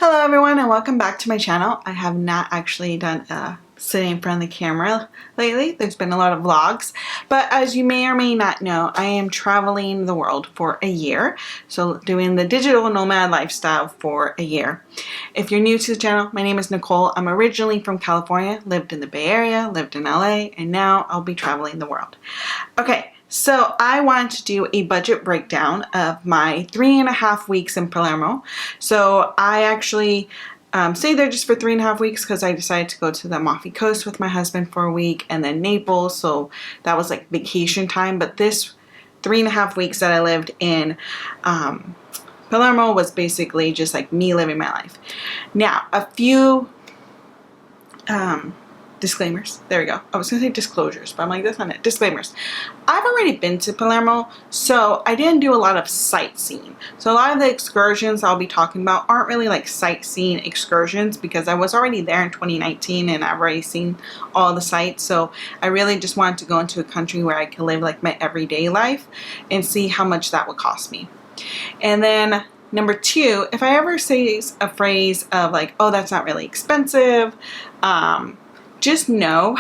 Hello everyone and welcome back to my channel. I have not actually done sitting in front of the camera lately. There's been a lot of vlogs, but as you may or may not know, I am traveling the world for a year. So doing the digital nomad lifestyle for a year. If you're new to the channel, my name is Nicole. I'm originally from California, lived in the Bay Area, lived in LA, and now I'll be traveling the world. Okay. So I wanted to do a budget breakdown of my 3.5 weeks in Palermo. So I actually stayed there just for 3.5 weeks because I decided to go to the Amalfi Coast with my husband for a week and then Naples. So that was like vacation time. But this 3.5 weeks that I lived in Palermo was basically just like me living my life. Now, a few disclaimers. There we go. I was going to say disclosures, but I'm like, that's not it. Disclaimers. I've already been to Palermo, so I didn't do a lot of sightseeing. So a lot of the excursions I'll be talking about aren't really like sightseeing excursions because I was already there in 2019 and I've already seen all the sites. So I really just wanted to go into a country where I could live like my everyday life and see how much that would cost me. And then number two, if I ever say a phrase of like, oh, that's not really expensive, just know,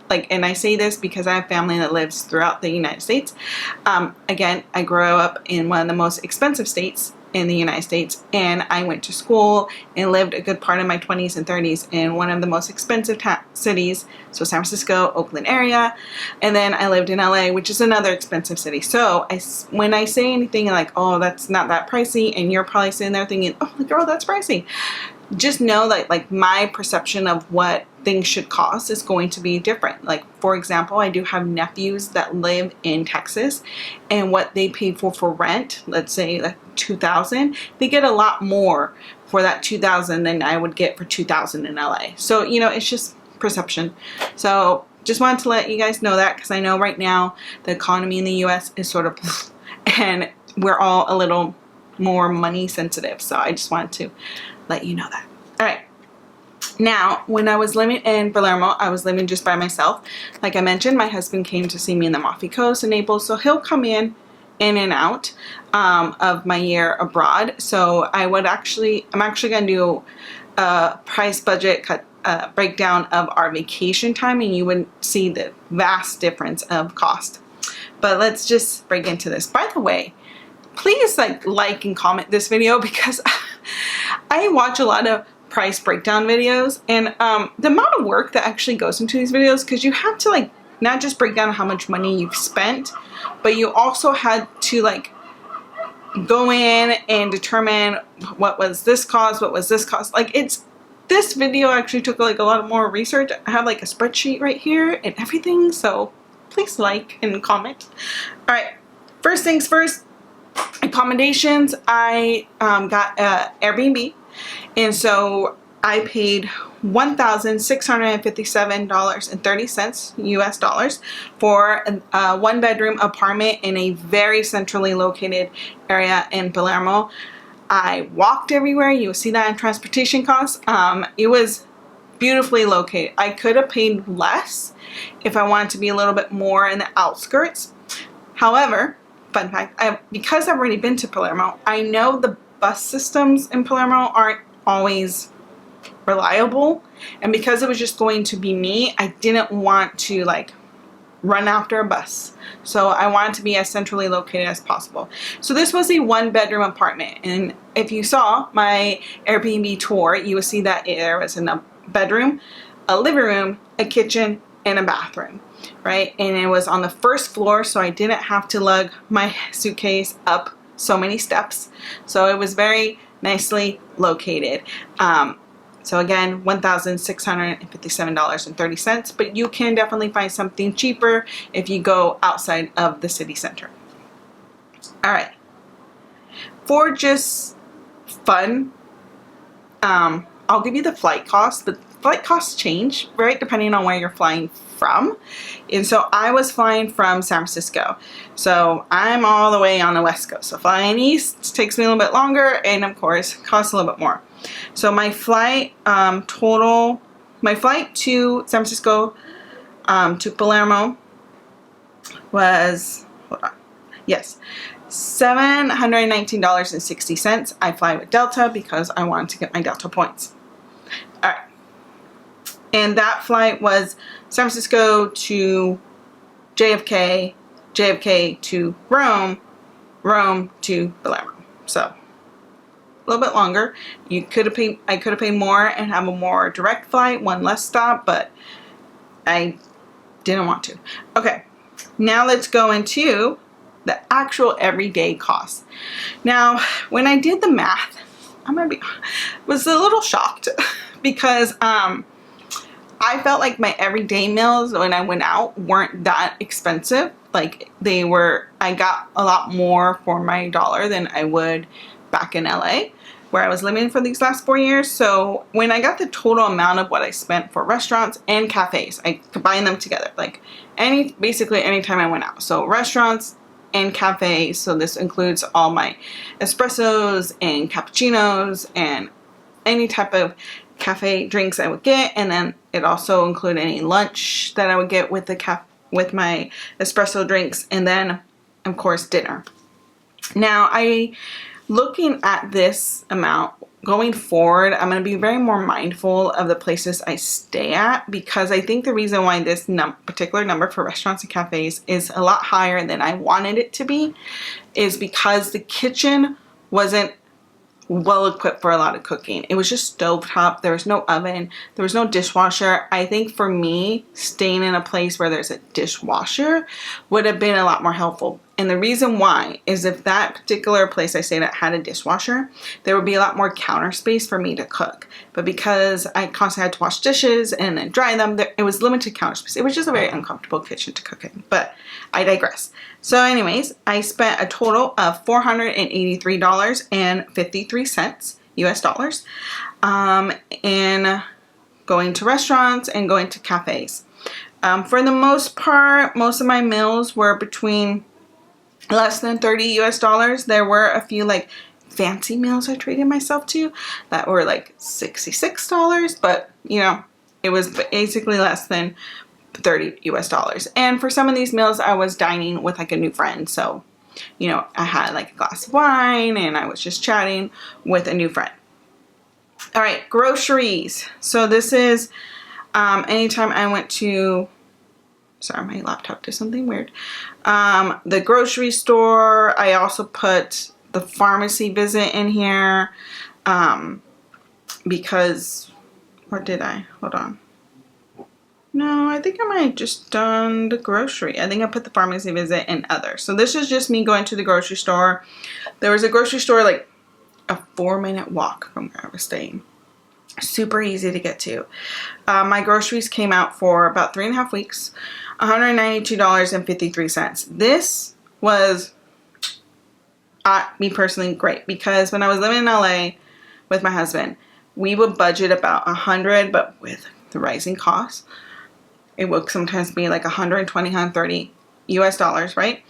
like, and I say this because I have family that lives throughout the United States. Again, I grew up in one of the most expensive states in the United States, and I went to school and lived a good part of my 20s and 30s in one of the most expensive cities, so San Francisco, Oakland area, and then I lived in LA, which is another expensive city. So when I say anything like, oh, that's not that pricey, and you're probably sitting there thinking, oh, girl, that's pricey. Just know that like my perception of what things should cost is going to be different. Like, for example, I do have nephews that live in Texas, and what they paid for rent, let's say like $2,000, they get a lot more for that $2,000 than I would get for $2,000 in LA. So, you know, it's just perception. So just wanted to let you guys know that because I know right now the economy in the US is sort of and we're all a little more money sensitive. So I just wanted to let you know that. All right. Now, when I was living in Palermo, I was living just by myself. Like I mentioned, my husband came to see me in the Amalfi Coast in Naples, so he'll come in and out of my year abroad. So I'm actually going to do a price budget breakdown of our vacation time, and you would see the vast difference of cost. But let's just break into this. By the way, please like and comment this video because I watch a lot of price breakdown videos, and the amount of work that actually goes into these videos, because you have to like not just break down how much money you've spent, but you also had to like go in and determine what was this cost, what was this cost. Like this video actually took like a lot more research. I have like a spreadsheet right here and everything, so please like and comment. All right, first things first. Accommodations, I got Airbnb, and so I paid $1,657.30 US dollars for a one-bedroom apartment in a very centrally located area in Palermo. I walked everywhere. You will see that in transportation costs. It was beautifully located. I could have paid less if I wanted to be a little bit more in the outskirts. However, fun fact, because I've already been to Palermo, I know the bus systems in Palermo aren't always reliable, and because it was just going to be me, I didn't want to like run after a bus. So I wanted to be as centrally located as possible. So this was a one-bedroom apartment, and if you saw my Airbnb tour, you will see that there was a bedroom, a living room, a kitchen, and a bathroom. Right, and it was on the first floor, so I didn't have to lug my suitcase up so many steps. So it was very nicely located. So again, $1,657.30, but you can definitely find something cheaper if you go outside of the city center. All right, for just fun, I'll give you the flight costs. The flight costs change, right, depending on where you're flying from. And so I was flying from San Francisco. So I'm all the way on the West Coast. So flying east takes me a little bit longer and of course costs a little bit more. So my flight my flight to San Francisco to Palermo was, hold on, yes, $719.60. I fly with Delta because I wanted to get my Delta points. All right. And that flight was San Francisco to JFK, JFK to Rome, Rome to Palermo. So a little bit longer. I could have paid more and have a more direct flight, one less stop, but I didn't want to. Okay, now let's go into the actual everyday costs. Now, when I did the math, was a little shocked because I felt like my everyday meals when I went out weren't that expensive. Like I got a lot more for my dollar than I would back in LA, where I was living for these last 4 years. So when I got the total amount of what I spent for restaurants and cafes, I combined them together, like basically anytime I went out. So restaurants and cafes, so this includes all my espressos and cappuccinos and any type of cafe drinks I would get, and then it also included any lunch that I would get with with my espresso drinks, and then of course dinner. Now, looking at this amount going forward, I'm going to be very more mindful of the places I stay at, because I think the reason why this particular number for restaurants and cafes is a lot higher than I wanted it to be is because the kitchen wasn't well equipped for a lot of cooking. It was just stovetop. There was no oven. There was no dishwasher. I think for me, staying in a place where there's a dishwasher would have been a lot more helpful. And the reason why is if that particular place I stayed at had a dishwasher, there would be a lot more counter space for me to cook. But because I constantly had to wash dishes and then dry them, it was limited counter space. It was just a very uncomfortable kitchen to cook in. But I digress. So anyways, I spent a total of $483.53 US dollars in going to restaurants and going to cafes. For the most part, most of my meals were between less than 30 US dollars. There were a few like fancy meals I treated myself to that were like $66, but you know, it was basically less than 30 US dollars. And for some of these meals, I was dining with like a new friend. So, you know, I had like a glass of wine and I was just chatting with a new friend. All right, groceries. So this is anytime I went to, sorry, my laptop did something weird. The grocery store. I also put the pharmacy visit in here because, or did I? Hold on. No, I think I might have just done the grocery. I think I put the pharmacy visit and other. So this is just me going to the grocery store. There was a grocery store like a 4-minute walk from where I was staying. Super easy to get to. My groceries came out for about 3.5 weeks. $192.53. This was, me personally, great, because when I was living in LA with my husband, we would budget about $100, but with the rising costs, it would sometimes be like $120, $130 US dollars, right?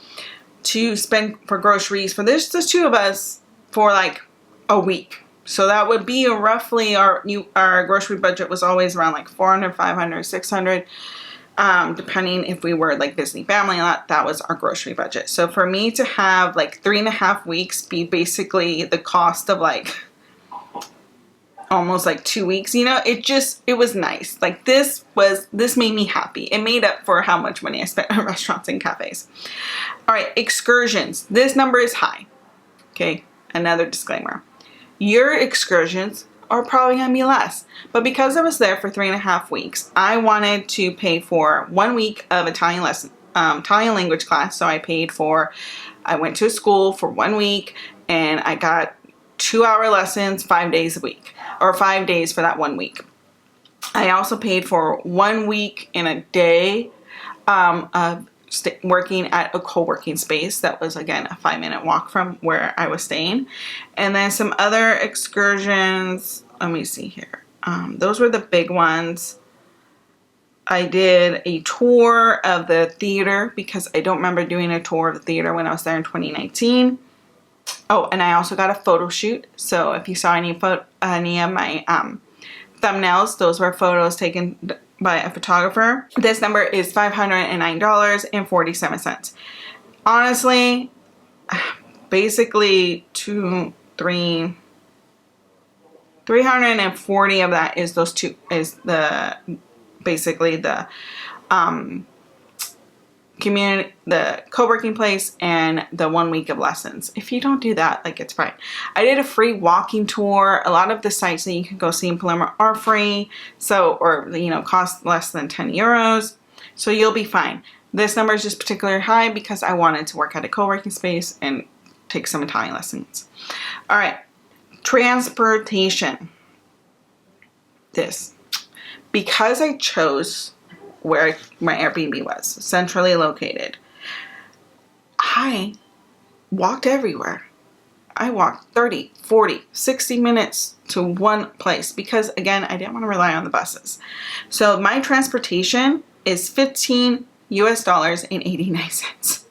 To spend for groceries for the two of us for like a week. So that would be roughly our grocery budget was always around like $400, $500, $600. Depending if we were like visiting family a lot, that was our grocery budget. So for me to have like 3.5 weeks be basically the cost of like almost like 2 weeks, you know, it was nice. Like this made me happy. It made up for how much money I spent on restaurants and cafes. All right, excursions. This number is high. Okay, another disclaimer. Your excursions are probably going to be less. But because I was there for 3.5 weeks, I wanted to pay for 1 week of Italian language class. So I went to a school for 1 week and I got 2-hour lessons 5 days a week, or 5 days for that 1 week. I also paid for 1 week and a day of working at a co-working space that was, again, a 5-minute walk from where I was staying. And then some other excursions. Let me see here. Those were the big ones. I did a tour of the theater because I don't remember doing a tour of the theater when I was there in 2019. Oh, and I also got a photo shoot. So if you saw any of my thumbnails, those were photos taken by a photographer. This number is $509.47. Honestly, basically 340 of that is those two, is the basically the community, the co-working place, and the 1 week of lessons. If you don't do that, like, it's fine. I did a free walking tour. A lot of the sites that you can go see in Palermo are free, so, or, you know, cost less than 10 euros, so you'll be fine. This number is just particularly high because I wanted to work at a co-working space and take some Italian lessons. All right, transportation. This, because I chose where my Airbnb was, centrally located, I walked everywhere. I walked 30, 40, 60 minutes to one place because, again, I didn't want to rely on the buses. So my transportation is $15 and 89 cents.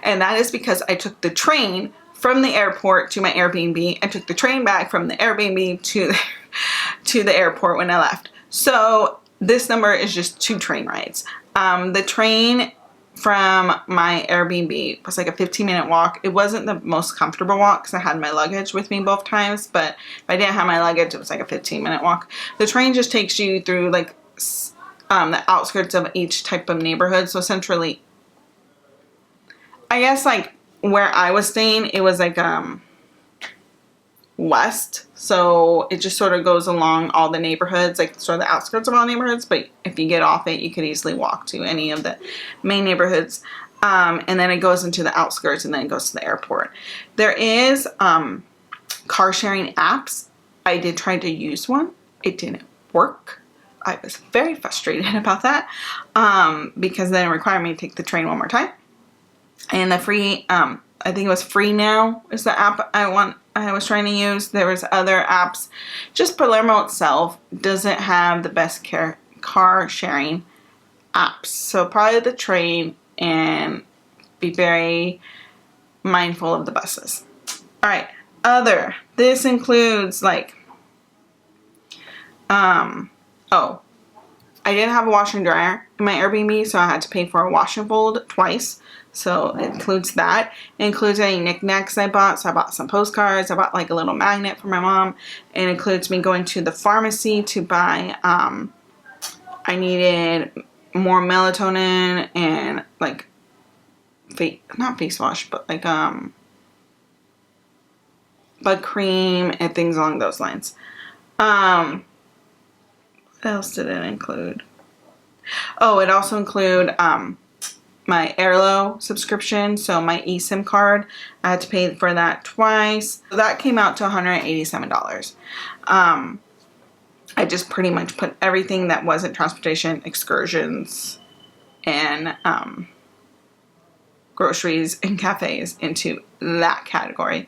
And that is because I took the train from the airport to my Airbnb and took the train back from the Airbnb to the airport when I left. So this number is just 2 train rides. The train from my Airbnb was like a 15-minute walk. It wasn't the most comfortable walk because I had my luggage with me both times, but if I didn't have my luggage, it was like a 15-minute walk. The train just takes you through like the outskirts of each type of neighborhood. So essentially, I guess like where I was staying, it was like west, so it just sort of goes along all the neighborhoods, like sort of the outskirts of all neighborhoods, but if you get off it, you could easily walk to any of the main neighborhoods, and then it goes into the outskirts, and then it goes to the airport. There is car sharing apps. I did try to use one. It didn't work. I was very frustrated about that because then it required me to take the train one more time. And the free, I think it was Free Now is the app I was trying to use. There was other apps. Just Palermo itself doesn't have the best car sharing apps. So probably the train, and be very mindful of the buses. All right, other. This includes like, oh, I didn't have a washer and dryer in my Airbnb, so I had to pay for a wash and fold twice. So it includes that. It includes any knickknacks I bought. So I bought some postcards. I bought like a little magnet for my mom. It includes me going to the pharmacy to buy, I needed more melatonin and like, not face wash, but like, bug cream and things along those lines. What else did it include? Oh, it also included, my Airlo subscription, so my eSIM card. I had to pay for that twice. So that came out to $187. I just pretty much put everything that wasn't transportation, excursions, and groceries and cafes into that category.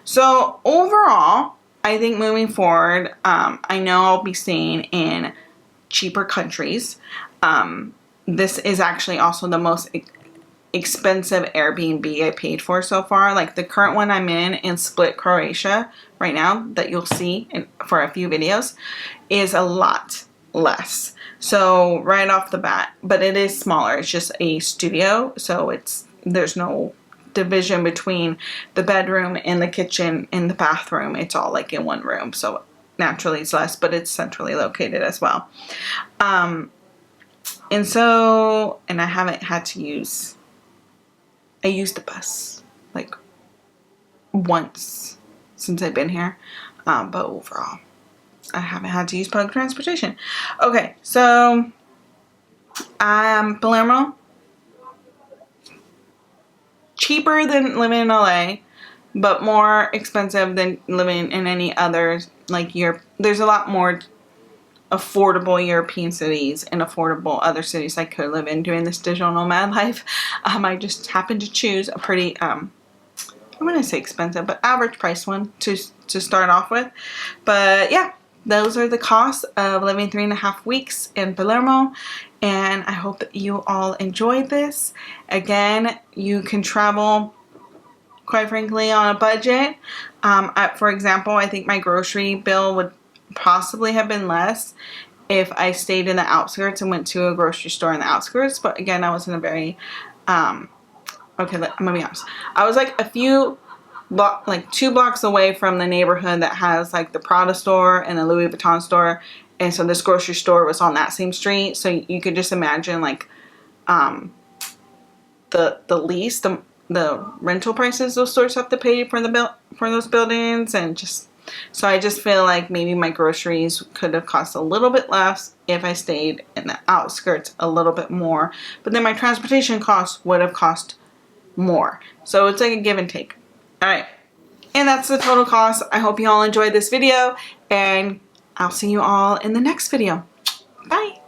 So overall, I think moving forward, I know I'll be staying in cheaper countries. This is actually also the most expensive Airbnb I paid for so far. Like the current one I'm in Split, Croatia right now that you'll see for a few videos is a lot less. So right off the bat, but it is smaller. It's just a studio. So there's no division between the bedroom and the kitchen and the bathroom. It's all like in one room. So naturally it's less, but it's centrally located as well. And I haven't had to I used the bus like once since I've been here, but overall I haven't had to use public transportation. Okay, so Palermo, cheaper than living in LA, but more expensive than living in any other, like Europe. There's a lot more affordable European cities and affordable other cities I could live in doing this digital nomad life. I just happened to choose a pretty, I'm going to say expensive, but average price one to start off with. But yeah, those are the costs of living 3.5 weeks in Palermo. And I hope that you all enjoyed this. Again, you can travel, quite frankly, on a budget. For example, I think my grocery bill would possibly have been less if I stayed in the outskirts and went to a grocery store in the outskirts. But again, I was in a very, okay, I'm gonna be honest. I was like a few like 2 blocks away from the neighborhood that has like the Prada store and the Louis Vuitton store. And so this grocery store was on that same street. So you could just imagine like the lease, the rental prices those stores have to pay for those buildings, and just so I just feel like maybe my groceries could have cost a little bit less if I stayed in the outskirts a little bit more, but then my transportation costs would have cost more. So it's like a give and take. All right, and that's the total cost. I hope you all enjoyed this video, and I'll see you all in the next video. Bye.